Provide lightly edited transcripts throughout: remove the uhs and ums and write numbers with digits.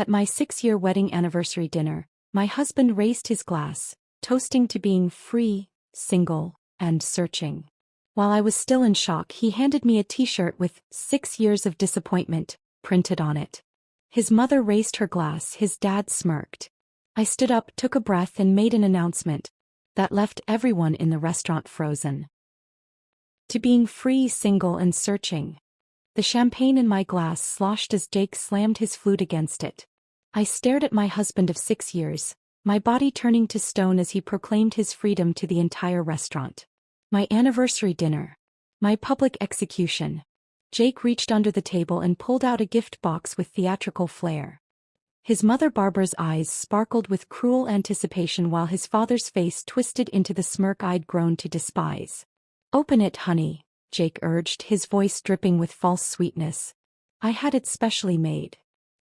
At my 6-year wedding anniversary dinner, my husband raised his glass, toasting to being free, single, and searching. While I was still in shock, he handed me a t-shirt with 6 years of disappointment printed on it. His mother raised her glass, his dad smirked. I stood up, took a breath, and made an announcement that left everyone in the restaurant frozen. To being free, single, and searching. The champagne in my glass sloshed as Jake slammed his flute against it. I stared at my husband of 6 years, my body turning to stone as he proclaimed his freedom to the entire restaurant. My anniversary dinner. My public execution. Jake reached under the table and pulled out a gift box with theatrical flair. His mother Barbara's eyes sparkled with cruel anticipation while his father's face twisted into the smirk I'd grown to despise. "Open it, honey," Jake urged, his voice dripping with false sweetness. I had it specially made.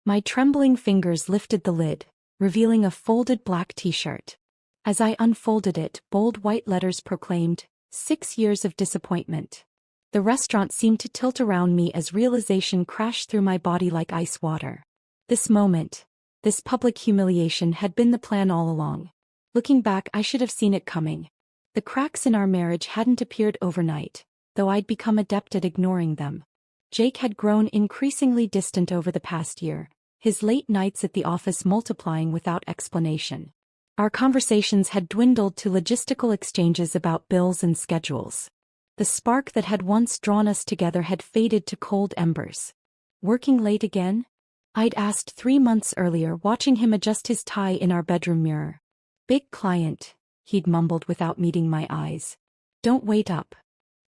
My trembling fingers lifted the lid, revealing a folded black t-shirt. As I unfolded it, bold white letters proclaimed, 6 years of disappointment. The restaurant seemed to tilt around me as realization crashed through my body like ice water. This moment, this public humiliation had been the plan all along. Looking back, I should have seen it coming. The cracks in our marriage hadn't appeared overnight, though I'd become adept at ignoring them. Jake had grown increasingly distant over the past year, his late nights at the office multiplying without explanation. Our conversations had dwindled to logistical exchanges about bills and schedules. The spark that had once drawn us together had faded to cold embers. "Working late again?" I'd asked 3 months earlier, watching him adjust his tie in our bedroom mirror. "Big client," he'd mumbled without meeting my eyes. "Don't wait up."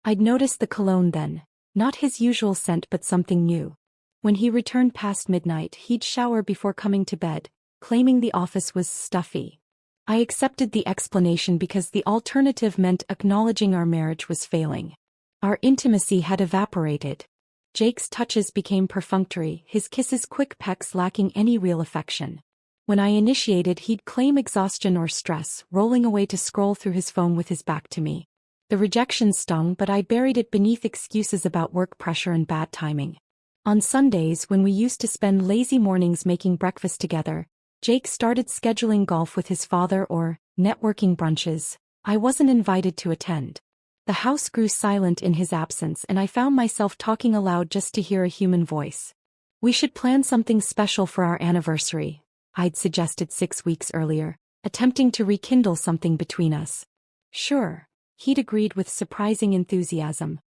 I'd noticed the cologne then, not his usual scent but something new. When he returned past midnight, he'd shower before coming to bed, claiming the office was stuffy. I accepted the explanation because the alternative meant acknowledging our marriage was failing. Our intimacy had evaporated. Jake's touches became perfunctory, his kisses quick pecks lacking any real affection. When I initiated, he'd claim exhaustion or stress, rolling away to scroll through his phone with his back to me. The rejection stung, but I buried it beneath excuses about work pressure and bad timing. On Sundays, when we used to spend lazy mornings making breakfast together, Jake started scheduling golf with his father or networking brunches I wasn't invited to attend. The house grew silent in his absence, and I found myself talking aloud just to hear a human voice. "We should plan something special for our anniversary," I'd suggested 6 weeks earlier, attempting to rekindle something between us. "Sure," he'd agreed with surprising enthusiasm.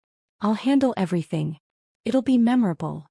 "I'll handle everything. It'll be memorable."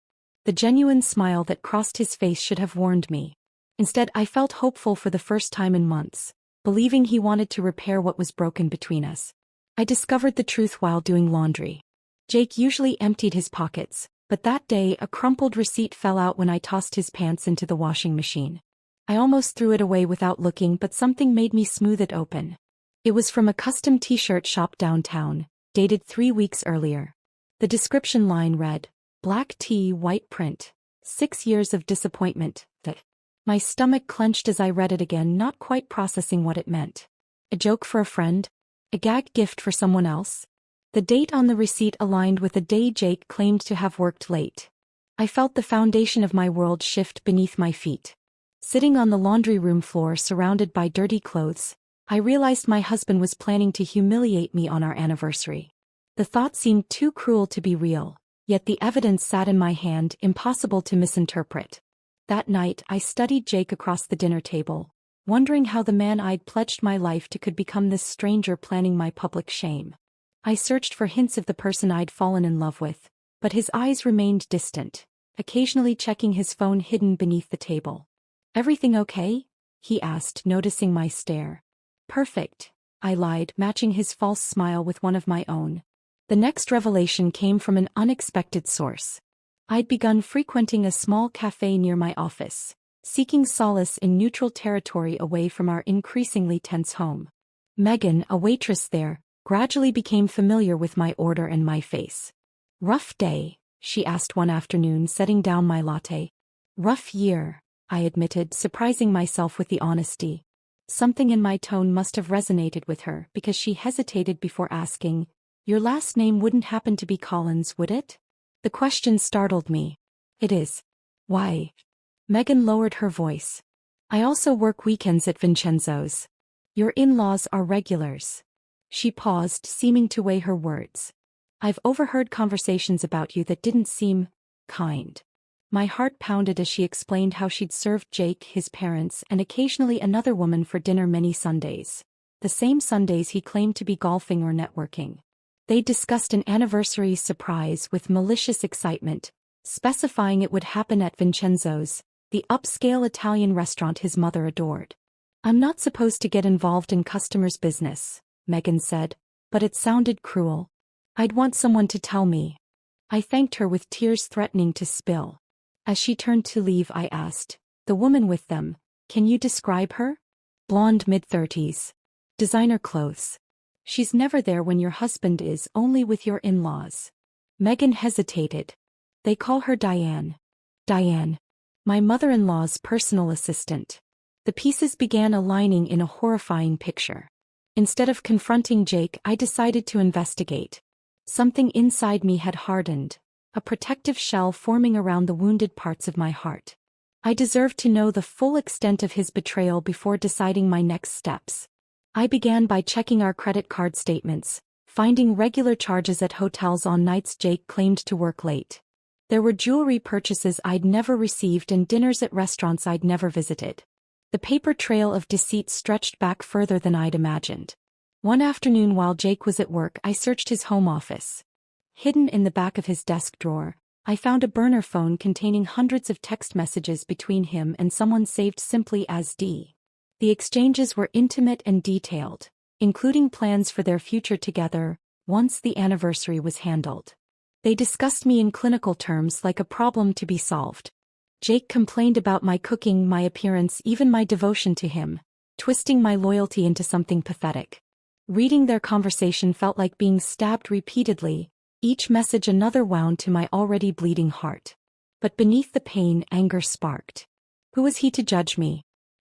The genuine smile that crossed his face should have warned me. Instead, I felt hopeful for the first time in months, believing he wanted to repair what was broken between us. I discovered the truth while doing laundry. Jake usually emptied his pockets, but that day a crumpled receipt fell out when I tossed his pants into the washing machine. I almost threw it away without looking, but something made me smooth it open. It was from a custom t-shirt shop downtown, dated 3 weeks earlier. The description line read, "Black tee, white print. 6 years of disappointment." My stomach clenched as I read it again, not quite processing what it meant. A joke for a friend? A gag gift for someone else? The date on the receipt aligned with the day Jake claimed to have worked late. I felt the foundation of my world shift beneath my feet. Sitting on the laundry room floor surrounded by dirty clothes, I realized my husband was planning to humiliate me on our anniversary. The thought seemed too cruel to be real, yet the evidence sat in my hand, impossible to misinterpret. That night, I studied Jake across the dinner table, wondering how the man I'd pledged my life to could become this stranger planning my public shame. I searched for hints of the person I'd fallen in love with, but his eyes remained distant, occasionally checking his phone hidden beneath the table. "Everything okay?" he asked, noticing my stare. "Perfect," I lied, matching his false smile with one of my own. The next revelation came from an unexpected source. I'd begun frequenting a small cafe near my office, seeking solace in neutral territory away from our increasingly tense home. Megan, a waitress there, gradually became familiar with my order and my face. "Rough day?" she asked one afternoon, setting down my latte. "Rough year," I admitted, surprising myself with the honesty. Something in my tone must have resonated with her, because she hesitated before asking, "Your last name wouldn't happen to be Collins, would it?" The question startled me. "It is." "Why?" Megan lowered her voice. I also work weekends at Vincenzo's. Your in-laws are regulars. She paused, seeming to weigh her words. I've overheard conversations about you that didn't seem kind. My heart pounded as she explained how she'd served Jake, his parents, and occasionally another woman for dinner many Sundays. The same Sundays he claimed to be golfing or networking. They discussed an anniversary surprise with malicious excitement, specifying it would happen at Vincenzo's, the upscale Italian restaurant his mother adored. I'm not supposed to get involved in customers' business, Megan said, but it sounded cruel. I'd want someone to tell me. I thanked her with tears threatening to spill. As she turned to leave, I asked, the woman with them, can you describe her? Blonde, mid-30s. Designer clothes. She's never there when your husband is, only with your in-laws. Megan hesitated. They call her Diane. Diane. My mother-in-law's personal assistant. The pieces began aligning in a horrifying picture. Instead of confronting Jake, I decided to investigate. Something inside me had hardened, a protective shell forming around the wounded parts of my heart. I deserved to know the full extent of his betrayal before deciding my next steps. I began by checking our credit card statements, finding regular charges at hotels on nights Jake claimed to work late. There were jewelry purchases I'd never received and dinners at restaurants I'd never visited. The paper trail of deceit stretched back further than I'd imagined. One afternoon while Jake was at work, I searched his home office. Hidden in the back of his desk drawer, I found a burner phone containing hundreds of text messages between him and someone saved simply as D. The exchanges were intimate and detailed, including plans for their future together, once the anniversary was handled. They discussed me in clinical terms like a problem to be solved. Jake complained about my cooking, my appearance, even my devotion to him, twisting my loyalty into something pathetic. Reading their conversation felt like being stabbed repeatedly, each message another wound to my already bleeding heart. But beneath the pain, anger sparked. Who was he to judge me?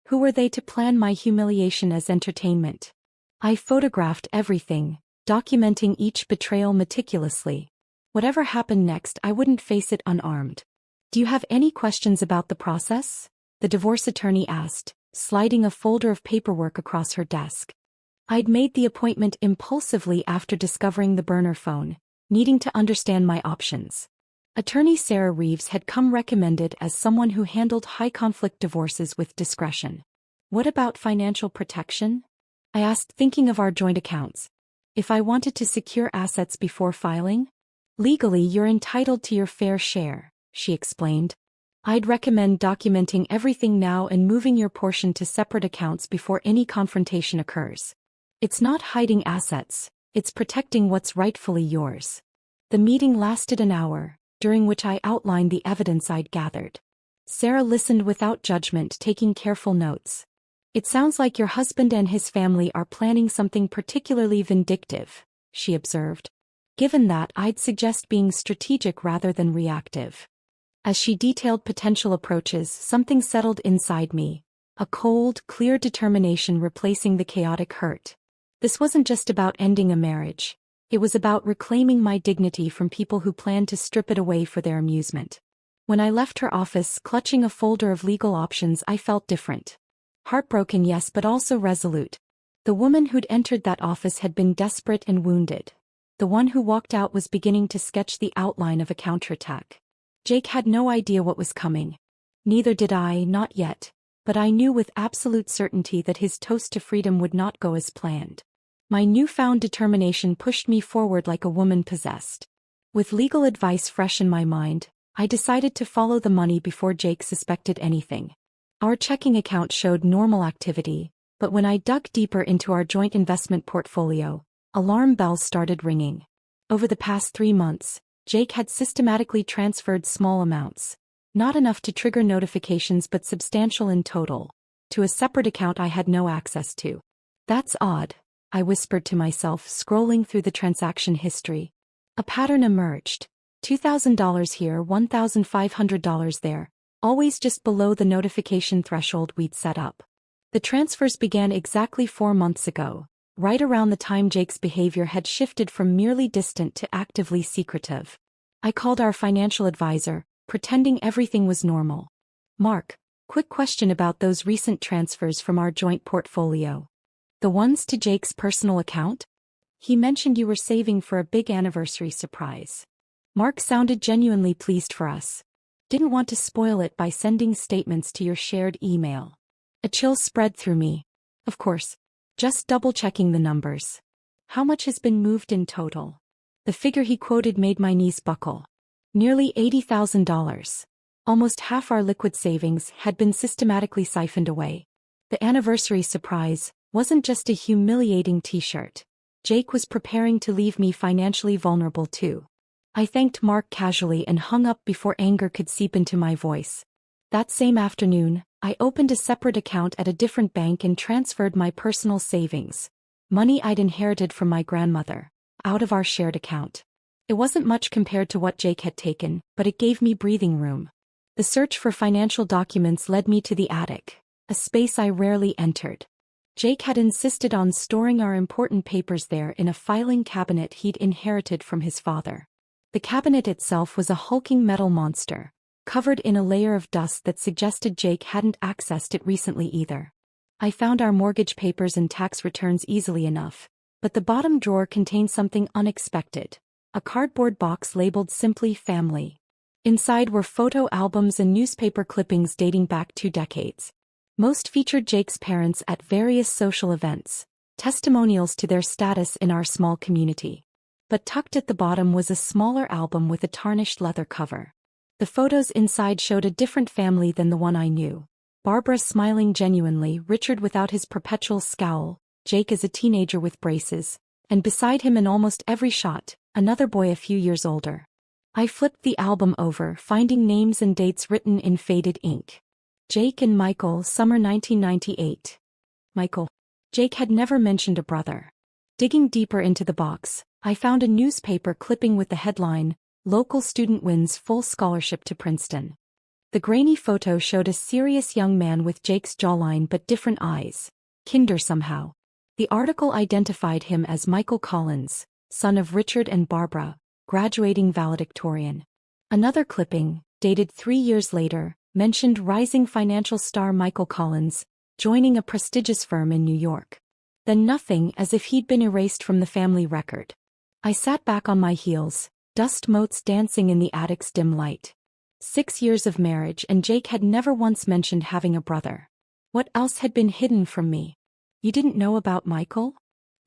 Who were they to plan my humiliation as entertainment? I photographed everything, documenting each betrayal meticulously. Whatever happened next, I wouldn't face it unarmed. Do you have any questions about the process? The divorce attorney asked, sliding a folder of paperwork across her desk. I'd made the appointment impulsively after discovering the burner phone, needing to understand my options. Attorney Sarah Reeves had come recommended as someone who handled high-conflict divorces with discretion. What about financial protection? I asked, thinking of our joint accounts. If I wanted to secure assets before filing? Legally, you're entitled to your fair share, she explained. I'd recommend documenting everything now and moving your portion to separate accounts before any confrontation occurs. It's not hiding assets, it's protecting what's rightfully yours. The meeting lasted an hour, during which I outlined the evidence I'd gathered. Sarah listened without judgment, taking careful notes. It sounds like your husband and his family are planning something particularly vindictive, she observed. Given that, I'd suggest being strategic rather than reactive. As she detailed potential approaches, something settled inside me, a cold, clear determination replacing the chaotic hurt. This wasn't just about ending a marriage. It was about reclaiming my dignity from people who planned to strip it away for their amusement. When I left her office, clutching a folder of legal options, I felt different. Heartbroken, yes, but also resolute. The woman who'd entered that office had been desperate and wounded. The one who walked out was beginning to sketch the outline of a counterattack. Jake had no idea what was coming. Neither did I, not yet, but I knew with absolute certainty that his toast to freedom would not go as planned. My newfound determination pushed me forward like a woman possessed. With legal advice fresh in my mind, I decided to follow the money before Jake suspected anything. Our checking account showed normal activity, but when I dug deeper into our joint investment portfolio, alarm bells started ringing. Over the past 3 months, Jake had systematically transferred small amounts, not enough to trigger notifications but substantial in total, to a separate account I had no access to. That's odd, I whispered to myself, scrolling through the transaction history. A pattern emerged. $2,000 here, $1,500 there, always just below the notification threshold we'd set up. The transfers began exactly 4 months ago, right around the time Jake's behavior had shifted from merely distant to actively secretive. I called our financial advisor, pretending everything was normal. Mark, Quick question about those recent transfers from our joint portfolio. The ones to Jake's personal account? He mentioned you were saving for a big anniversary surprise. Mark sounded genuinely pleased for us. Didn't want to spoil it by sending statements to your shared email. A chill spread through me. Of course. Just double-checking the numbers. How much has been moved in total? The figure he quoted made my knees buckle. Nearly $80,000. Almost half our liquid savings had been systematically siphoned away. The anniversary surprise wasn't just a humiliating t-shirt. Jake was preparing to leave me financially vulnerable too. I thanked Mark casually and hung up before anger could seep into my voice. That same afternoon, I opened a separate account at a different bank and transferred my personal savings, money I'd inherited from my grandmother, out of our shared account. It wasn't much compared to what Jake had taken, but it gave me breathing room. The search for financial documents led me to the attic, a space I rarely entered. Jake had insisted on storing our important papers there in a filing cabinet he'd inherited from his father. The cabinet itself was a hulking metal monster, covered in a layer of dust that suggested Jake hadn't accessed it recently either. I found our mortgage papers and tax returns easily enough, but the bottom drawer contained something unexpected. A cardboard box labeled simply family. Inside were photo albums and newspaper clippings dating back 2 decades. Most featured Jake's parents at various social events, testimonials to their status in our small community. But tucked at the bottom was a smaller album with a tarnished leather cover. The photos inside showed a different family than the one I knew. Barbara smiling genuinely, Richard without his perpetual scowl, Jake as a teenager with braces, and beside him in almost every shot, another boy a few years older. I flipped the album over, finding names and dates written in faded ink. Jake and Michael, summer 1998. Michael. Jake had never mentioned a brother. Digging deeper into the box, I found a newspaper clipping with the headline, "Local Student Wins Full Scholarship to Princeton." The grainy photo showed a serious young man with Jake's jawline but different eyes. Kinder somehow. The article identified him as Michael Collins, son of Richard and Barbara, graduating valedictorian. Another clipping, dated 3 years later, mentioned rising financial star Michael Collins, joining a prestigious firm in New York. Then nothing, as if he'd been erased from the family record. I sat back on my heels, dust motes dancing in the attic's dim light. 6 years of marriage and Jake had never once mentioned having a brother. What else had been hidden from me? You didn't know about Michael?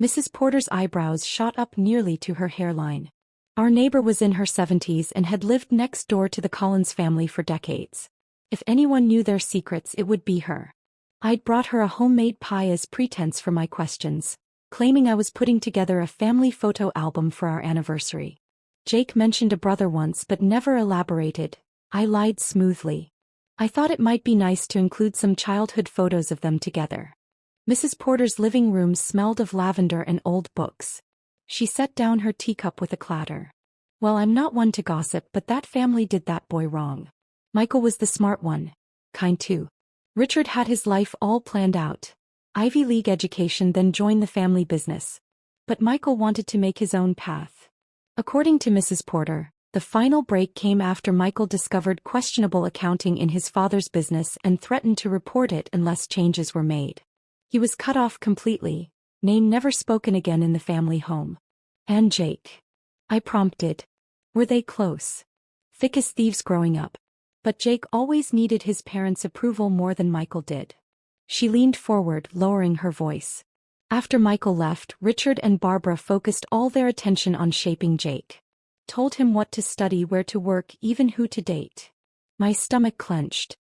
Mrs. Porter's eyebrows shot up nearly to her hairline. Our neighbor was in her 70s and had lived next door to the Collins family for decades. If anyone knew their secrets, it would be her. I'd brought her a homemade pie as pretense for my questions, claiming I was putting together a family photo album for our anniversary. Jake mentioned a brother once but never elaborated. I lied smoothly. I thought it might be nice to include some childhood photos of them together. Mrs. Porter's living room smelled of lavender and old books. She set down her teacup with a clatter. Well, I'm not one to gossip, but that family did that boy wrong. Michael was the smart one. Kind too. Richard had his life all planned out. Ivy League education, then join the family business. But Michael wanted to make his own path. According to Mrs. Porter, the final break came after Michael discovered questionable accounting in his father's business and threatened to report it unless changes were made. He was cut off completely, name never spoken again in the family home. And Jake? I prompted. Were they close? Thick as thieves growing up. But Jake always needed his parents' approval more than Michael did. She leaned forward, lowering her voice. After Michael left, Richard and Barbara focused all their attention on shaping Jake. Told him what to study, where to work, even who to date. My stomach clenched.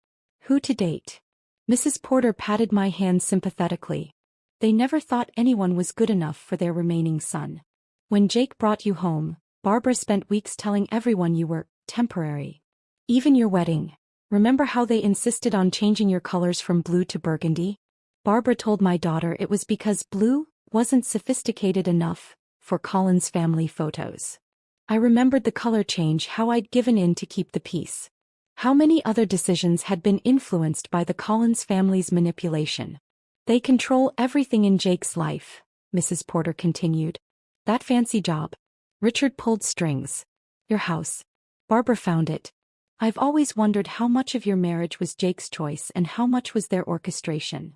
Who to date? Mrs. Porter patted my hand sympathetically. They never thought anyone was good enough for their remaining son. When Jake brought you home, Barbara spent weeks telling everyone you were temporary. Even your wedding. Remember how they insisted on changing your colors from blue to burgundy? Barbara told my daughter it was because blue wasn't sophisticated enough for Collins family photos. I remembered the color change, how I'd given in to keep the peace. How many other decisions had been influenced by the Collins family's manipulation. They control everything in Jake's life, Mrs. Porter continued. That fancy job. Richard pulled strings. Your house. Barbara found it. I've always wondered how much of your marriage was Jake's choice and how much was their orchestration.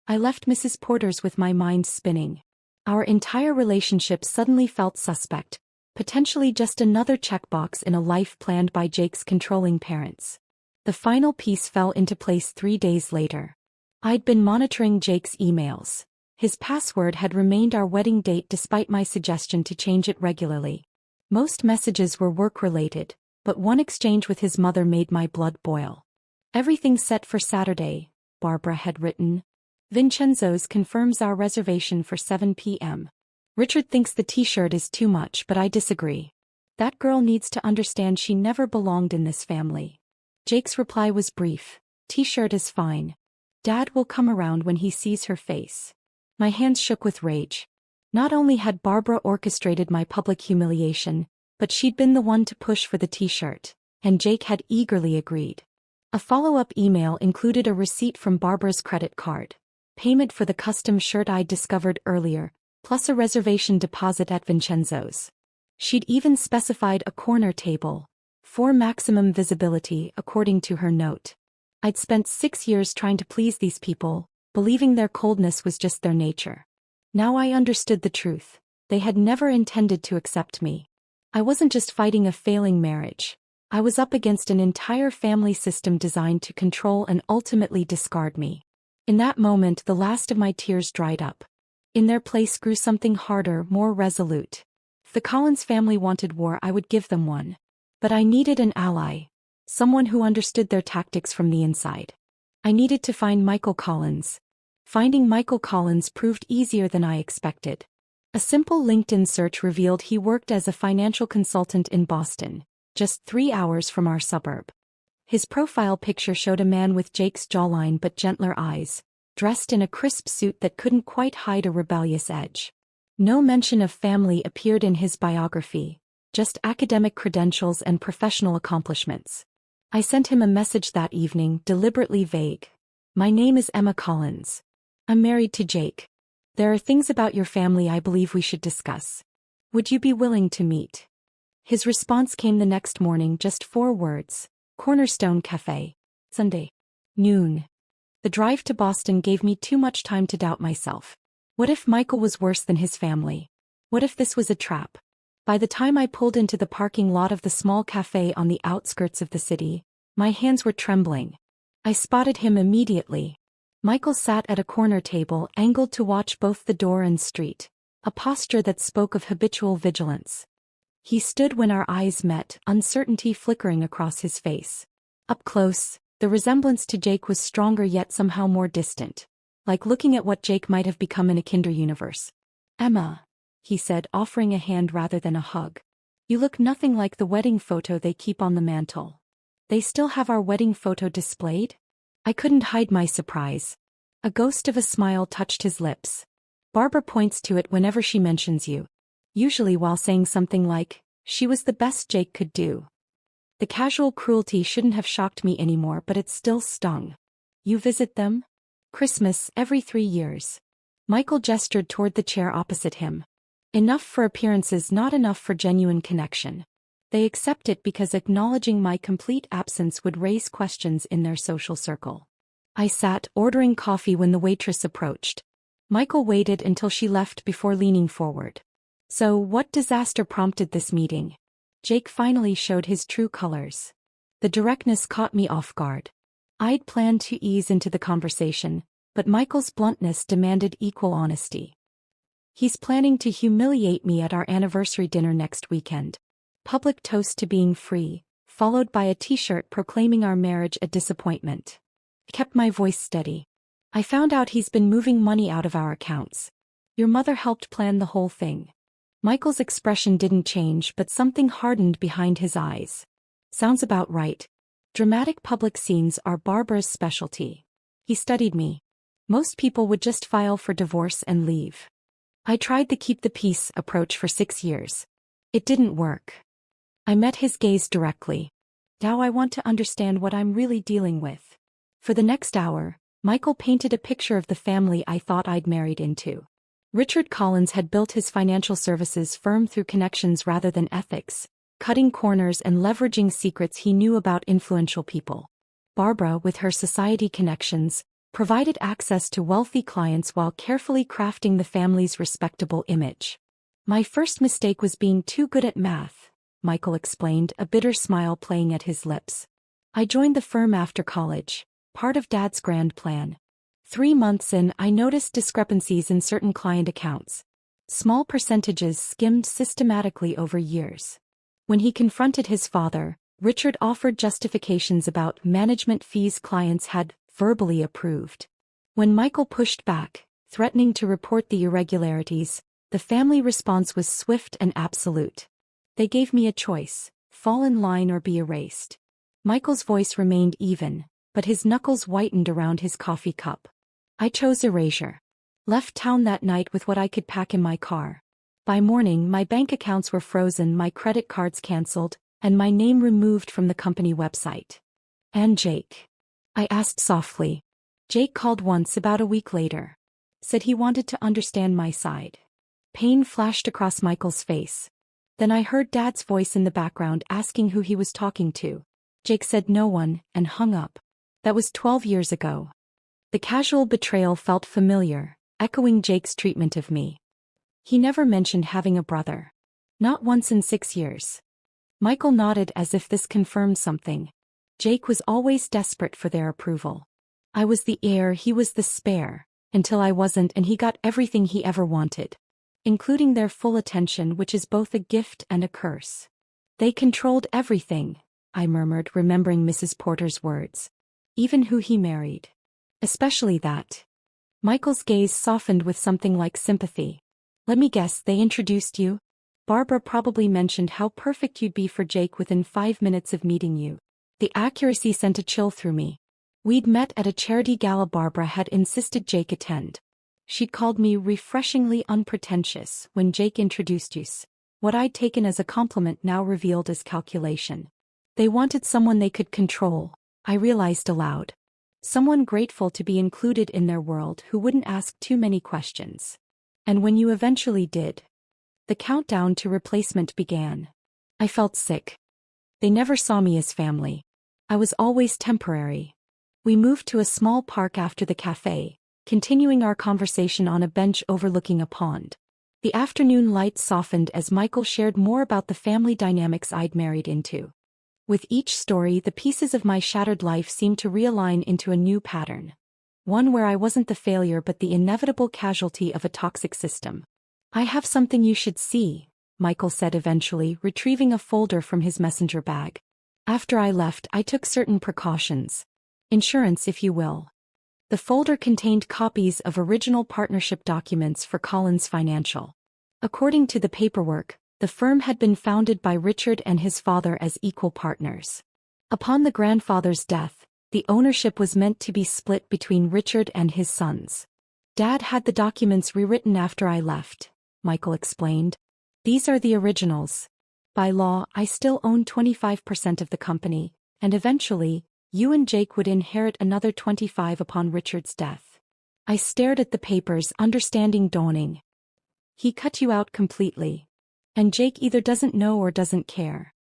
I left Mrs. Porter's with my mind spinning. Our entire relationship suddenly felt suspect, potentially just another checkbox in a life planned by Jake's controlling parents. The final piece fell into place 3 days later. I'd been monitoring Jake's emails. His password had remained our wedding date despite my suggestion to change it regularly. Most messages were work-related, but one exchange with his mother made my blood boil. "Everything's set for Saturday," Barbara had written. "Vincenzo's confirms our reservation for 7 p.m. Richard thinks the t-shirt is too much, but I disagree. That girl needs to understand she never belonged in this family." Jake's reply was brief. "T-shirt is fine. Dad will come around when he sees her face." My hands shook with rage. Not only had Barbara orchestrated my public humiliation, but she'd been the one to push for the t-shirt, and Jake had eagerly agreed. A follow-up email included a receipt from Barbara's credit card, payment for the custom shirt I'd discovered earlier, plus a reservation deposit at Vincenzo's. She'd even specified a corner table, for maximum visibility, according to her note. I'd spent 6 years trying to please these people, believing their coldness was just their nature. Now I understood the truth. They had never intended to accept me. I wasn't just fighting a failing marriage. I was up against an entire family system designed to control and ultimately discard me. In that moment, the last of my tears dried up. In their place grew something harder, more resolute. If the Collins family wanted war, I would give them one. But I needed an ally. Someone who understood their tactics from the inside. I needed to find Michael Collins. Finding Michael Collins proved easier than I expected. A simple LinkedIn search revealed he worked as a financial consultant in Boston, just 3 hours from our suburb. His profile picture showed a man with Jake's jawline but gentler eyes, dressed in a crisp suit that couldn't quite hide a rebellious edge. No mention of family appeared in his biography, just academic credentials and professional accomplishments. I sent him a message that evening, deliberately vague. "My name is Emma Collins. I'm married to Jake. There are things about your family I believe we should discuss. Would you be willing to meet?" His response came the next morning, just 4 words. "Cornerstone Cafe. Sunday. Noon." The drive to Boston gave me too much time to doubt myself. What if Michael was worse than his family? What if this was a trap? By the time I pulled into the parking lot of the small cafe on the outskirts of the city, my hands were trembling. I spotted him immediately. Michael sat at a corner table, angled to watch both the door and street, a posture that spoke of habitual vigilance. He stood when our eyes met, uncertainty flickering across his face. Up close, the resemblance to Jake was stronger yet somehow more distant, like looking at what Jake might have become in a kinder universe. "Emma," he said, offering a hand rather than a hug. "You look nothing like the wedding photo they keep on the mantle." "They still have our wedding photo displayed?" I couldn't hide my surprise. A ghost of a smile touched his lips. "Barbara points to it whenever she mentions you. Usually while saying something like, 'She was the best Jake could do.'" The casual cruelty shouldn't have shocked me anymore, but it still stung. "You visit them?" "Christmas, every 3 years. Michael gestured toward the chair opposite him. "Enough for appearances, not enough for genuine connection. They accept it because acknowledging my complete absence would raise questions in their social circle." I sat, ordering coffee when the waitress approached. Michael waited until she left before leaning forward. "So, what disaster prompted this meeting?" Jake finally showed his true colors. The directness caught me off guard. I'd planned to ease into the conversation, but Michael's bluntness demanded equal honesty. "He's planning to humiliate me at our anniversary dinner next weekend. Public toast to being free, followed by a t-shirt proclaiming our marriage a disappointment." I kept my voice steady. "I found out he's been moving money out of our accounts. Your mother helped plan the whole thing." Michael's expression didn't change, but something hardened behind his eyes. "Sounds about right. Dramatic public scenes are Barbara's specialty." He studied me. "Most people would just file for divorce and leave. I tried the keep the peace approach for 6 years. It didn't work." I met his gaze directly. "Now I want to understand what I'm really dealing with." For the next hour, Michael painted a picture of the family I thought I'd married into. Richard Collins had built his financial services firm through connections rather than ethics, cutting corners and leveraging secrets he knew about influential people. Barbara, with her society connections, provided access to wealthy clients while carefully crafting the family's respectable image. My first mistake was being too good at math, Michael explained, a bitter smile playing at his lips. I joined the firm after college, part of Dad's grand plan. 3 months in, I noticed discrepancies in certain client accounts. Small percentages skimmed systematically over years. When he confronted his father, Richard offered justifications about management fees clients had verbally approved. When Michael pushed back, threatening to report the irregularities, the family response was swift and absolute. They gave me a choice: fall in line or be erased. Michael's voice remained even, but his knuckles whitened around his coffee cup. I chose erasure. Left town that night with what I could pack in my car. By morning, my bank accounts were frozen, my credit cards canceled, and my name removed from the company website. And Jake? I asked softly. Jake called once about a week later. Said he wanted to understand my side. Pain flashed across Michael's face. Then I heard Dad's voice in the background asking who he was talking to. Jake said no one, and hung up. That was 12 years ago. The casual betrayal felt familiar, echoing Jake's treatment of me. He never mentioned having a brother. Not once in 6 years. Michael nodded as if this confirmed something. Jake was always desperate for their approval. I was the heir, he was the spare, until I wasn't, and he got everything he ever wanted. Including their full attention, which is both a gift and a curse. They controlled everything, I murmured, remembering Mrs. Porter's words. Even who he married. Especially that. Michael's gaze softened with something like sympathy. Let me guess, they introduced you? Barbara probably mentioned how perfect you'd be for Jake within 5 minutes of meeting you. The accuracy sent a chill through me. We'd met at a charity gala Barbara had insisted Jake attend. She'd called me refreshingly unpretentious when Jake introduced us. What I'd taken as a compliment now revealed as calculation. They wanted someone they could control, I realized aloud. Someone grateful to be included in their world who wouldn't ask too many questions. And when you eventually did, the countdown to replacement began. I felt sick. They never saw me as family. I was always temporary. We moved to a small park after the cafe, continuing our conversation on a bench overlooking a pond. The afternoon light softened as Michael shared more about the family dynamics I'd married into. With each story, the pieces of my shattered life seemed to realign into a new pattern. One where I wasn't the failure but the inevitable casualty of a toxic system. I have something you should see, Michael said eventually, retrieving a folder from his messenger bag. After I left, I took certain precautions. Insurance, if you will. The folder contained copies of original partnership documents for Collins Financial. According to the paperwork, the firm had been founded by Richard and his father as equal partners. Upon the grandfather's death, the ownership was meant to be split between Richard and his sons. Dad had the documents rewritten after I left, Michael explained. These are the originals. By law, I still own 25% of the company, and eventually, you and Jake would inherit another 25% upon Richard's death. I stared at the papers, understanding dawning. He cut you out completely. And Jake either doesn't know or doesn't care.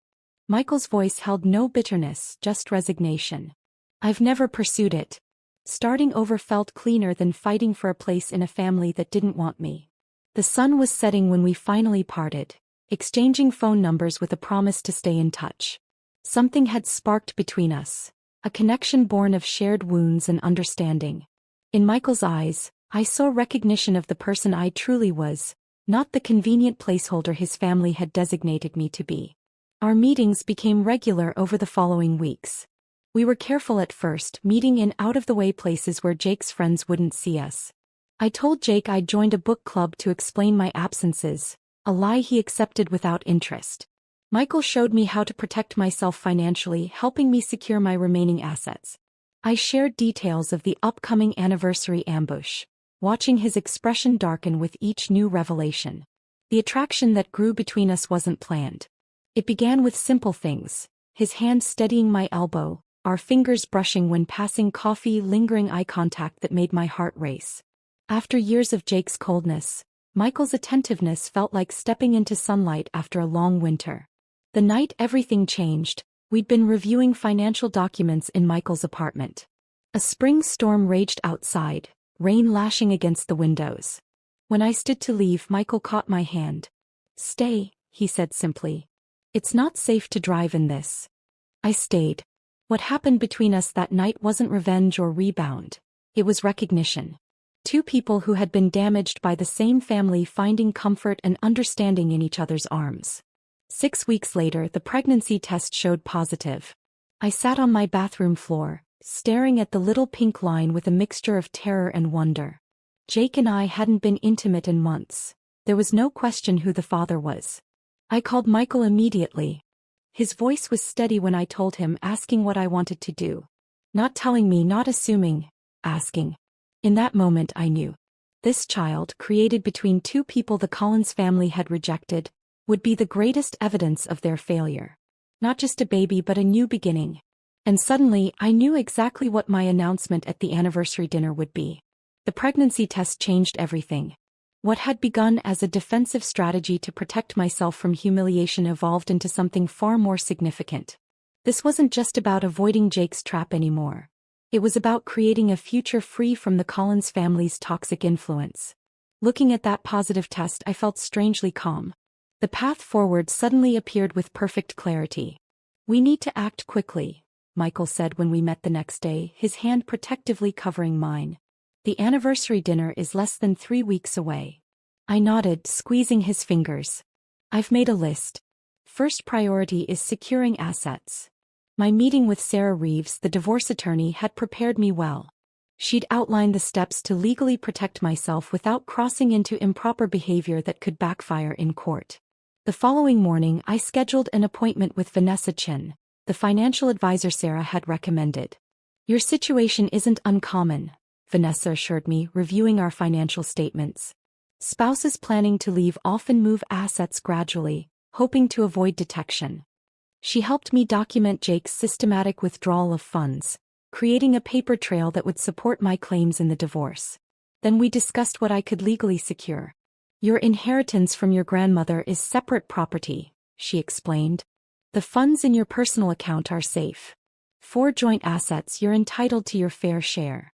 Michael's voice held no bitterness, just resignation. I've never pursued it. Starting over felt cleaner than fighting for a place in a family that didn't want me. The sun was setting when we finally parted, exchanging phone numbers with a promise to stay in touch. Something had sparked between us. A connection born of shared wounds and understanding. In Michael's eyes, I saw recognition of the person I truly was, not the convenient placeholder his family had designated me to be. Our meetings became regular over the following weeks. We were careful at first, meeting in out-of-the-way places where Jake's friends wouldn't see us. I told Jake I'd joined a book club to explain my absences, a lie he accepted without interest. Michael showed me how to protect myself financially, helping me secure my remaining assets. I shared details of the upcoming anniversary ambush, watching his expression darken with each new revelation. The attraction that grew between us wasn't planned. It began with simple things, his hand steadying my elbow, our fingers brushing when passing coffee, lingering eye contact that made my heart race. After years of Jake's coldness, Michael's attentiveness felt like stepping into sunlight after a long winter. The night everything changed, we'd been reviewing financial documents in Michael's apartment. A spring storm raged outside, rain lashing against the windows. When I stood to leave, Michael caught my hand. "Stay," he said simply. "It's not safe to drive in this." I stayed. What happened between us that night wasn't revenge or rebound. It was recognition. Two people who had been damaged by the same family finding comfort and understanding in each other's arms. 6 weeks later, the pregnancy test showed positive. I sat on my bathroom floor, staring at the little pink line with a mixture of terror and wonder. Jake and I hadn't been intimate in months. There was no question who the father was. I called Michael immediately. His voice was steady when I told him, asking what I wanted to do. Not telling me, not assuming, asking. In that moment I knew. This child, created between two people the Collins family had rejected, would be the greatest evidence of their failure. Not just a baby but a new beginning. And suddenly I knew exactly what my announcement at the anniversary dinner would be. The pregnancy test changed everything. What had begun as a defensive strategy to protect myself from humiliation evolved into something far more significant. This wasn't just about avoiding Jake's trap anymore. It was about creating a future free from the Collins family's toxic influence. Looking at that positive test, I felt strangely calm. The path forward suddenly appeared with perfect clarity. "We need to act quickly," Michael said when we met the next day, his hand protectively covering mine. "The anniversary dinner is less than 3 weeks away." I nodded, squeezing his fingers. "I've made a list. First priority is securing assets." My meeting with Sarah Reeves, the divorce attorney, had prepared me well. She'd outlined the steps to legally protect myself without crossing into improper behavior that could backfire in court. The following morning, I scheduled an appointment with Vanessa Chin, the financial advisor Sarah had recommended. "Your situation isn't uncommon," Vanessa assured me, reviewing our financial statements. "Spouses planning to leave often move assets gradually, hoping to avoid detection." She helped me document Jake's systematic withdrawal of funds, creating a paper trail that would support my claims in the divorce. Then we discussed what I could legally secure. "Your inheritance from your grandmother is separate property," she explained. "The funds in your personal account are safe. For joint assets, you're entitled to your fair share."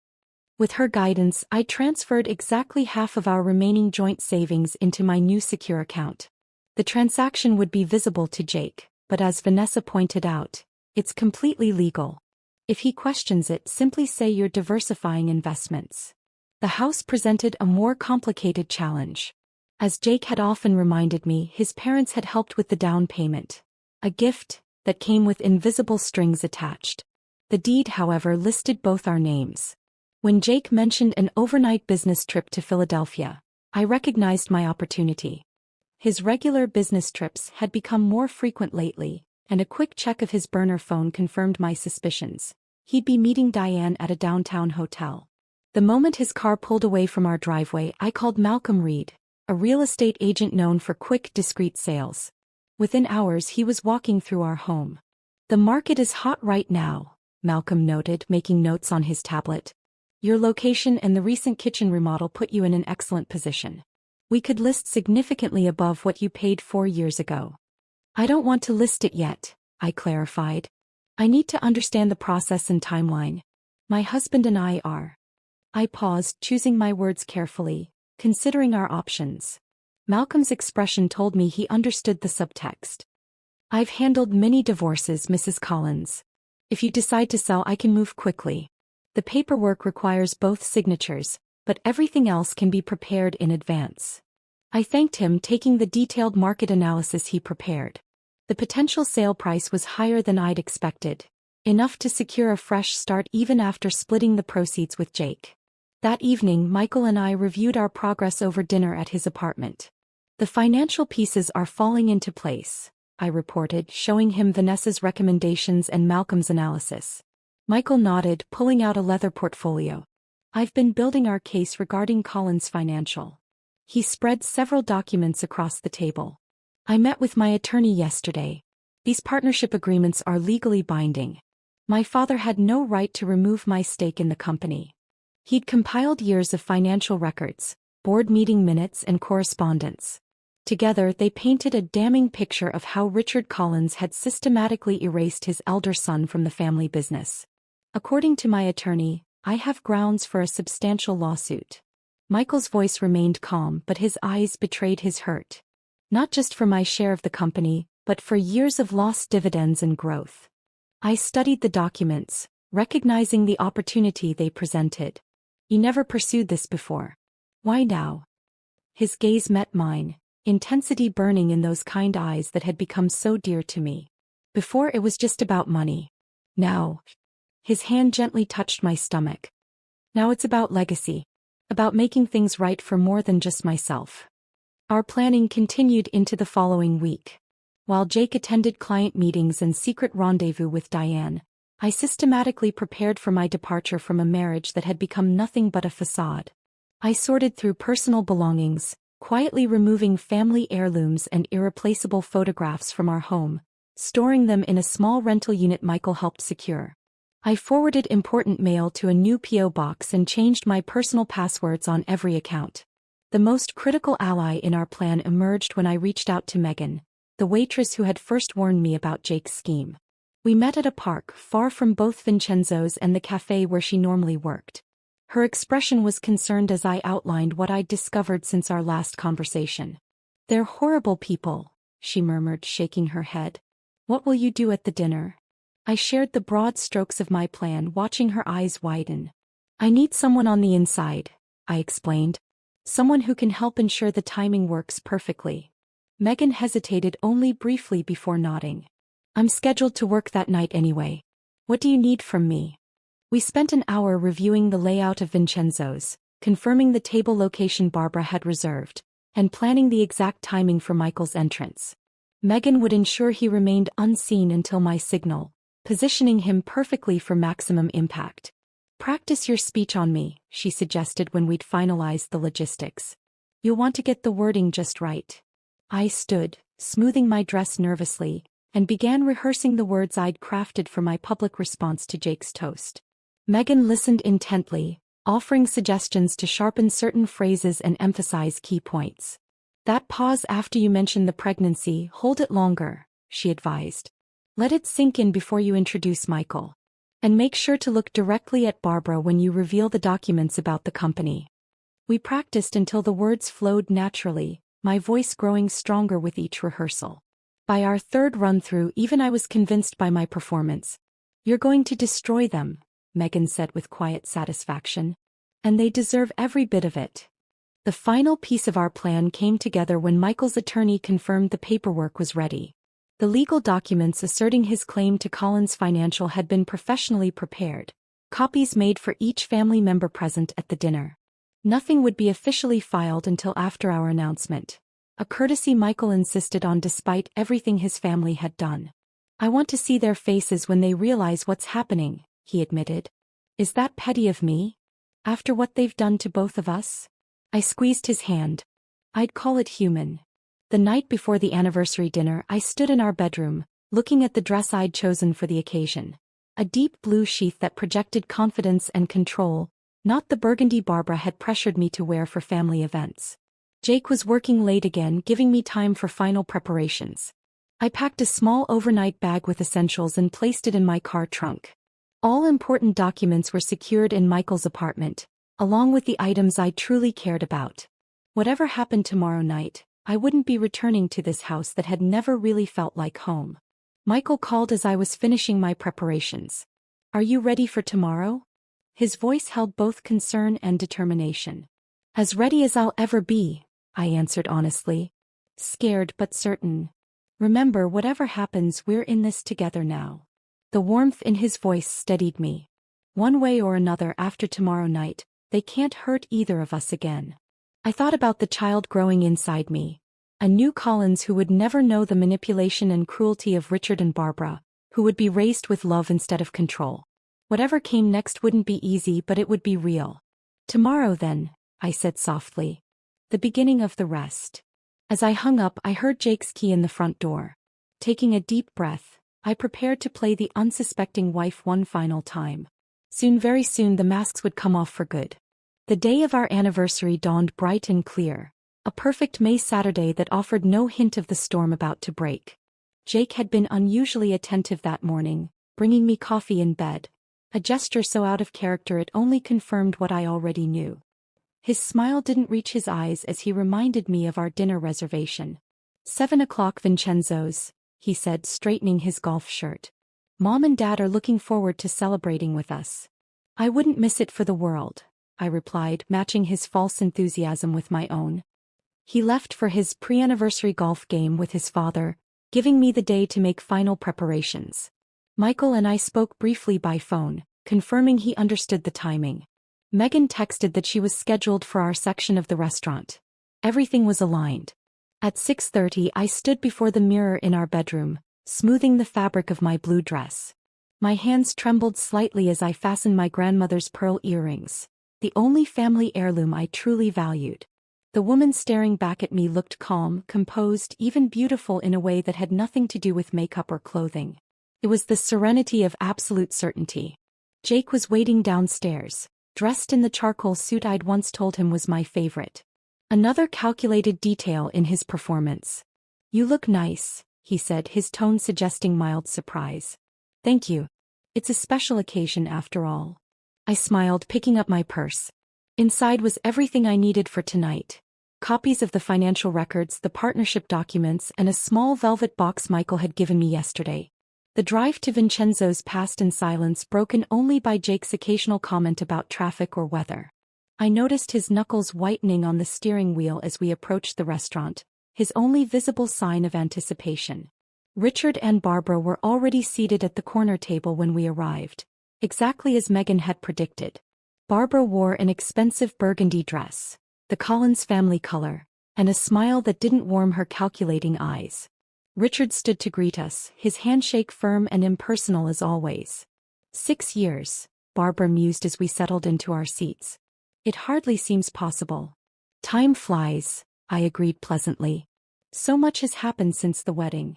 With her guidance, I transferred exactly half of our remaining joint savings into my new secure account. The transaction would be visible to Jake, but as Vanessa pointed out, it's completely legal. If he questions it, simply say you're diversifying investments. The house presented a more complicated challenge. As Jake had often reminded me, his parents had helped with the down payment. A gift that came with invisible strings attached. The deed, however, listed both our names. When Jake mentioned an overnight business trip to Philadelphia, I recognized my opportunity. His regular business trips had become more frequent lately, and a quick check of his burner phone confirmed my suspicions. He'd be meeting Diane at a downtown hotel. The moment his car pulled away from our driveway, I called Malcolm Reed, a real estate agent known for quick, discreet sales. Within hours, he was walking through our home. "The market is hot right now," Malcolm noted, making notes on his tablet. "Your location and the recent kitchen remodel put you in an excellent position. We could list significantly above what you paid 4 years ago." "I don't want to list it yet," I clarified. "I need to understand the process and timeline. My husband and I are." I paused, choosing my words carefully, considering our options. Malcolm's expression told me he understood the subtext. "I've handled many divorces, Mrs. Collins. If you decide to sell, I can move quickly. The paperwork requires both signatures, but everything else can be prepared in advance." I thanked him, taking the detailed market analysis he prepared. The potential sale price was higher than I'd expected, enough to secure a fresh start even after splitting the proceeds with Jake. That evening, Michael and I reviewed our progress over dinner at his apartment. "The financial pieces are falling into place," I reported, showing him Vanessa's recommendations and Malcolm's analysis. Michael nodded, pulling out a leather portfolio. "I've been building our case regarding Collins Financial." He spread several documents across the table. "I met with my attorney yesterday. These partnership agreements are legally binding. My father had no right to remove my stake in the company. He'd compiled years of financial records, board meeting minutes and correspondence. Together they painted a damning picture of how Richard Collins had systematically erased his elder son from the family business. According to my attorney, I have grounds for a substantial lawsuit. Michael's voice remained calm, but his eyes betrayed his hurt. Not just for my share of the company, but for years of lost dividends and growth. I studied the documents, recognizing the opportunity they presented. You never pursued this before. Why now? His gaze met mine, intensity burning in those kind eyes that had become so dear to me. Before it was just about money. Now. His hand gently touched my stomach. Now it's about legacy. About making things right for more than just myself. Our planning continued into the following week. While Jake attended client meetings and secret rendezvous with Diane, I systematically prepared for my departure from a marriage that had become nothing but a facade. I sorted through personal belongings, quietly removing family heirlooms and irreplaceable photographs from our home, storing them in a small rental unit Michael helped secure. I forwarded important mail to a new P.O. box and changed my personal passwords on every account. The most critical ally in our plan emerged when I reached out to Megan, the waitress who had first warned me about Jake's scheme. We met at a park far from both Vincenzo's and the cafe where she normally worked. Her expression was concerned as I outlined what I'd discovered since our last conversation. "They're horrible people," she murmured, shaking her head. "What will you do at the dinner?" I shared the broad strokes of my plan, watching her eyes widen. "I need someone on the inside," I explained. "Someone who can help ensure the timing works perfectly." Megan hesitated only briefly before nodding. "I'm scheduled to work that night anyway. What do you need from me?" We spent an hour reviewing the layout of Vincenzo's, confirming the table location Barbara had reserved, and planning the exact timing for Michael's entrance. Megan would ensure he remained unseen until my signal, positioning him perfectly for maximum impact. "Practice your speech on me," she suggested when we'd finalized the logistics. "You'll want to get the wording just right." I stood, smoothing my dress nervously, and began rehearsing the words I'd crafted for my public response to Jake's toast. Megan listened intently, offering suggestions to sharpen certain phrases and emphasize key points. "That pause after you mention the pregnancy, hold it longer," she advised. "Let it sink in before you introduce Michael. And make sure to look directly at Barbara when you reveal the documents about the company." We practiced until the words flowed naturally, my voice growing stronger with each rehearsal. By our third run-through, even I was convinced by my performance. "You're going to destroy them," Megan said with quiet satisfaction. "And they deserve every bit of it." The final piece of our plan came together when Michael's attorney confirmed the paperwork was ready. The legal documents asserting his claim to Collins Financial had been professionally prepared, copies made for each family member present at the dinner. Nothing would be officially filed until after our announcement, a courtesy Michael insisted on despite everything his family had done. "I want to see their faces when they realize what's happening," he admitted. "Is that petty of me? After what they've done to both of us?" I squeezed his hand. "I'd call it human." The night before the anniversary dinner, I stood in our bedroom, looking at the dress I'd chosen for the occasion. A deep blue sheath that projected confidence and control, not the burgundy Barbara had pressured me to wear for family events. Jake was working late again, giving me time for final preparations. I packed a small overnight bag with essentials and placed it in my car trunk. All important documents were secured in Michael's apartment, along with the items I truly cared about. Whatever happened tomorrow night, I wouldn't be returning to this house that had never really felt like home. Michael called as I was finishing my preparations. "Are you ready for tomorrow?" His voice held both concern and determination. "As ready as I'll ever be," I answered honestly. "Scared but certain. Remember, whatever happens, we're in this together now." The warmth in his voice steadied me. One way or another, after tomorrow night, they can't hurt either of us again. I thought about the child growing inside me. A new Collins who would never know the manipulation and cruelty of Richard and Barbara, who would be raised with love instead of control. Whatever came next wouldn't be easy, but it would be real. "Tomorrow then," I said softly. "The beginning of the rest." As I hung up, I heard Jake's key in the front door. Taking a deep breath, I prepared to play the unsuspecting wife one final time. Soon, very soon, the masks would come off for good. The day of our anniversary dawned bright and clear. A perfect May Saturday that offered no hint of the storm about to break. Jake had been unusually attentive that morning, bringing me coffee in bed, a gesture so out of character it only confirmed what I already knew. His smile didn't reach his eyes as he reminded me of our dinner reservation. 7 o'clock Vincenzo's, he said, straightening his golf shirt. Mom and Dad are looking forward to celebrating with us. I wouldn't miss it for the world, I replied, matching his false enthusiasm with my own. He left for his pre-anniversary golf game with his father, giving me the day to make final preparations. Michael and I spoke briefly by phone, confirming he understood the timing. Megan texted that she was scheduled for our section of the restaurant. Everything was aligned. At 6:30 I stood before the mirror in our bedroom, smoothing the fabric of my blue dress. My hands trembled slightly as I fastened my grandmother's pearl earrings, the only family heirloom I truly valued. The woman staring back at me looked calm, composed, even beautiful in a way that had nothing to do with makeup or clothing. It was the serenity of absolute certainty. Jake was waiting downstairs, dressed in the charcoal suit I'd once told him was my favorite. Another calculated detail in his performance. "You look nice," he said, his tone suggesting mild surprise. "Thank you. It's a special occasion after all." I smiled, picking up my purse. Inside was everything I needed for tonight. Copies of the financial records, the partnership documents, and a small velvet box Michael had given me yesterday. The drive to Vincenzo's passed in silence, broken only by Jake's occasional comment about traffic or weather. I noticed his knuckles whitening on the steering wheel as we approached the restaurant, his only visible sign of anticipation. Richard and Barbara were already seated at the corner table when we arrived, exactly as Megan had predicted. Barbara wore an expensive burgundy dress, the Collins family color, and a smile that didn't warm her calculating eyes. Richard stood to greet us, his handshake firm and impersonal as always. 6 years, Barbara mused as we settled into our seats. It hardly seems possible. Time flies, I agreed pleasantly. So much has happened since the wedding.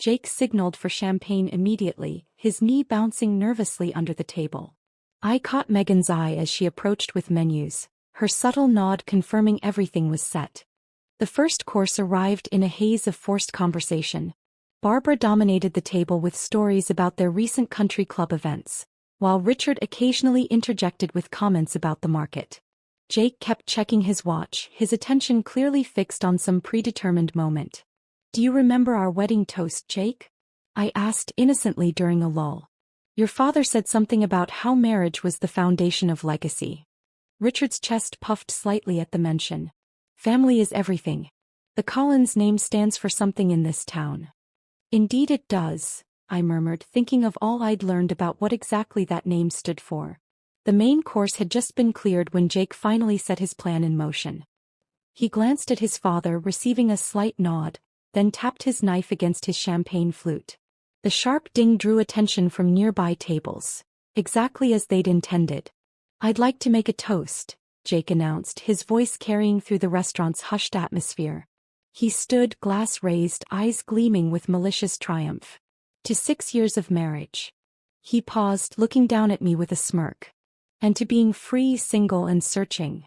Jake signaled for champagne immediately, his knee bouncing nervously under the table. I caught Megan's eye as she approached with menus, her subtle nod confirming everything was set. The first course arrived in a haze of forced conversation. Barbara dominated the table with stories about their recent country club events, while Richard occasionally interjected with comments about the market. Jake kept checking his watch, his attention clearly fixed on some predetermined moment. "Do you remember our wedding toast, Jake?" I asked innocently during a lull. "Your father said something about how marriage was the foundation of legacy." Richard's chest puffed slightly at the mention. "Family is everything. The Collins name stands for something in this town." "Indeed it does," I murmured, thinking of all I'd learned about what exactly that name stood for. The main course had just been cleared when Jake finally set his plan in motion. He glanced at his father, receiving a slight nod, then tapped his knife against his champagne flute. The sharp ding drew attention from nearby tables, exactly as they'd intended. "I'd like to make a toast," Jake announced, his voice carrying through the restaurant's hushed atmosphere. He stood, glass raised, eyes gleaming with malicious triumph. "To 6 years of marriage." He paused, looking down at me with a smirk. "And to being free, single, and searching."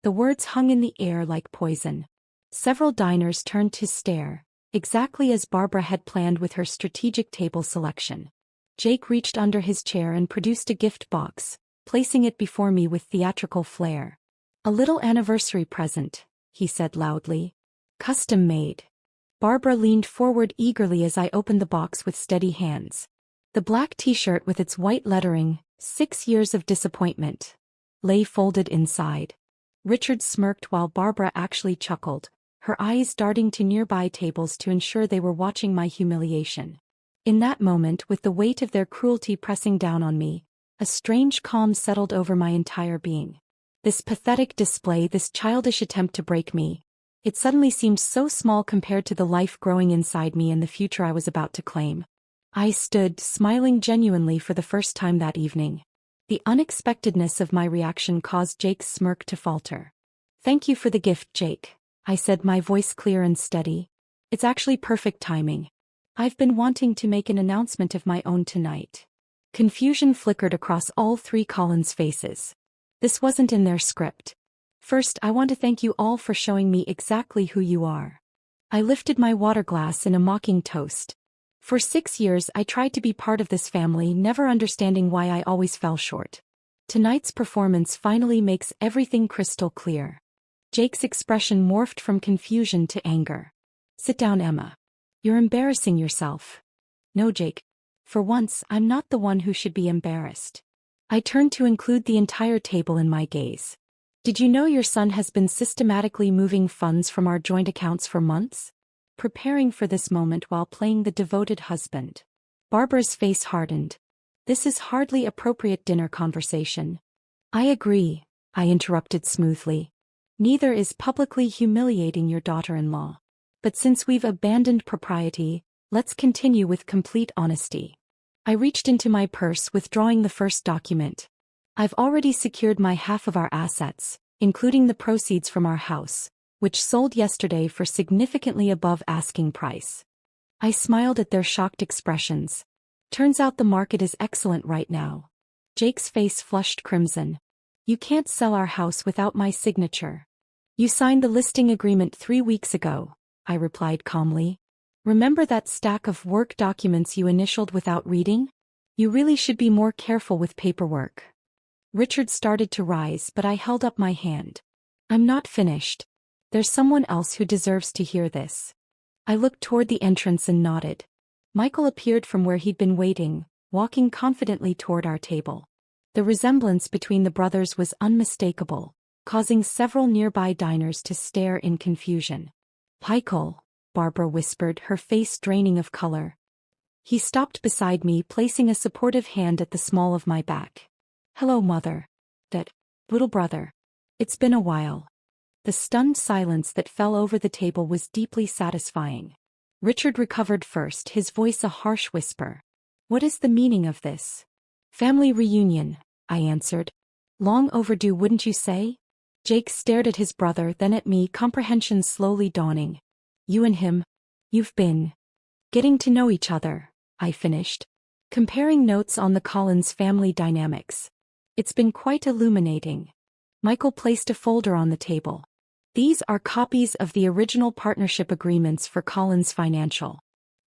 The words hung in the air like poison. Several diners turned to stare, exactly as Barbara had planned with her strategic table selection. Jake reached under his chair and produced a gift box, placing it before me with theatrical flair. "A little anniversary present," he said loudly. "Custom made." Barbara leaned forward eagerly as I opened the box with steady hands. The black t-shirt with its white lettering, 6 years of disappointment, lay folded inside. Richard smirked while Barbara actually chuckled, her eyes darting to nearby tables to ensure they were watching my humiliation. In that moment, with the weight of their cruelty pressing down on me, a strange calm settled over my entire being. This pathetic display, this childish attempt to break me, it suddenly seemed so small compared to the life growing inside me and the future I was about to claim. I stood, smiling genuinely for the first time that evening. The unexpectedness of my reaction caused Jake's smirk to falter. "Thank you for the gift, Jake," I said, my voice clear and steady. "It's actually perfect timing. I've been wanting to make an announcement of my own tonight." Confusion flickered across all three Collins' faces. This wasn't in their script. First, I want to thank you all for showing me exactly who you are. I lifted my water glass in a mocking toast. For 6 years I tried to be part of this family, never understanding why I always fell short. Tonight's performance finally makes everything crystal clear. Jake's expression morphed from confusion to anger. Sit down, Emma. You're embarrassing yourself. No, Jake. For once, I'm not the one who should be embarrassed. I turned to include the entire table in my gaze. Did you know your son has been systematically moving funds from our joint accounts for months? Preparing for this moment while playing the devoted husband. Barbara's face hardened. This is hardly appropriate dinner conversation. I agree, I interrupted smoothly. Neither is publicly humiliating your daughter-in-law. But since we've abandoned propriety, let's continue with complete honesty. I reached into my purse, withdrawing the first document. I've already secured my half of our assets, including the proceeds from our house, which sold yesterday for significantly above asking price. I smiled at their shocked expressions. Turns out the market is excellent right now. Jake's face flushed crimson. You can't sell our house without my signature. You signed the listing agreement 3 weeks ago, I replied calmly. Remember that stack of work documents you initialed without reading? You really should be more careful with paperwork. Richard started to rise, but I held up my hand. I'm not finished. There's someone else who deserves to hear this. I looked toward the entrance and nodded. Michael appeared from where he'd been waiting, walking confidently toward our table. The resemblance between the brothers was unmistakable, causing several nearby diners to stare in confusion. Michael, Barbara whispered, her face draining of color. He stopped beside me, placing a supportive hand at the small of my back. Hello, mother. That little brother. It's been a while. The stunned silence that fell over the table was deeply satisfying. Richard recovered first, his voice a harsh whisper. What is the meaning of this? Family reunion, I answered. Long overdue, wouldn't you say? Jake stared at his brother, then at me, comprehension slowly dawning. You and him, you've been getting to know each other, I finished. Comparing notes on the Collins family dynamics. It's been quite illuminating. Michael placed a folder on the table. These are copies of the original partnership agreements for Collins Financial.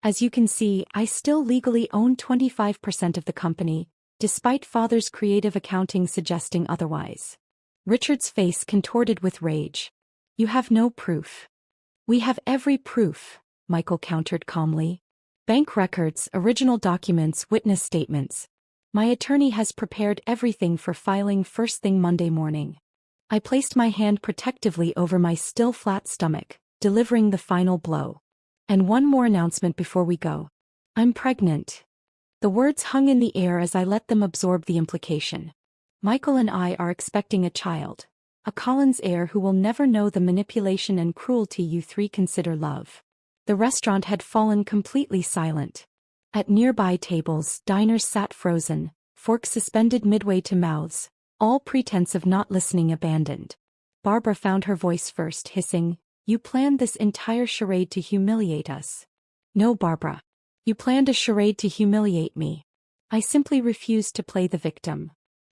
As you can see, I still legally own 25% of the company, despite father's creative accounting suggesting otherwise. Richard's face contorted with rage. You have no proof. We have every proof, Michael countered calmly. Bank records, original documents, witness statements. My attorney has prepared everything for filing first thing Monday morning. I placed my hand protectively over my still flat stomach, delivering the final blow. And one more announcement before we go. I'm pregnant. The words hung in the air as I let them absorb the implication. Michael and I are expecting a child. A Collins heir who will never know the manipulation and cruelty you three consider love. The restaurant had fallen completely silent. At nearby tables, diners sat frozen, forks suspended midway to mouths, all pretense of not listening abandoned. Barbara found her voice first, hissing, You planned this entire charade to humiliate us. No, Barbara. You planned a charade to humiliate me. I simply refused to play the victim.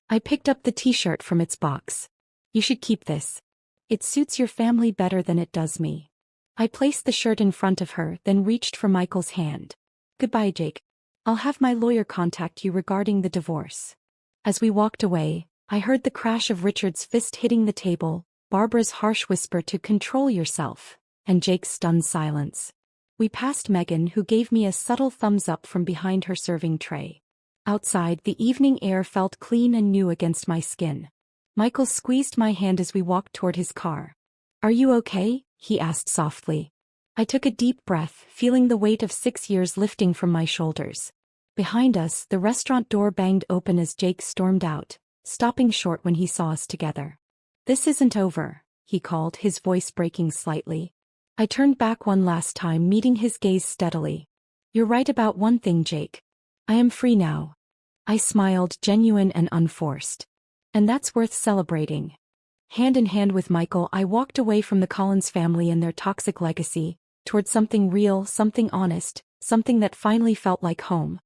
I picked up the t-shirt from its box. You should keep this. It suits your family better than it does me. I placed the shirt in front of her, then reached for Michael's hand. Goodbye, Jake. I'll have my lawyer contact you regarding the divorce. As we walked away, I heard the crash of Richard's fist hitting the table, Barbara's harsh whisper to control yourself, and Jake's stunned silence. We passed Megan, who gave me a subtle thumbs up from behind her serving tray. Outside, the evening air felt clean and new against my skin. Michael squeezed my hand as we walked toward his car. Are you okay? He asked softly. I took a deep breath, feeling the weight of 6 years lifting from my shoulders. Behind us, the restaurant door banged open as Jake stormed out, stopping short when he saw us together. This isn't over, he called, his voice breaking slightly. I turned back one last time, meeting his gaze steadily. You're right about one thing, Jake. I am free now. I smiled, genuine and unforced. And that's worth celebrating. Hand in hand with Michael, I walked away from the Collins family and their toxic legacy, toward something real, something honest, something that finally felt like home.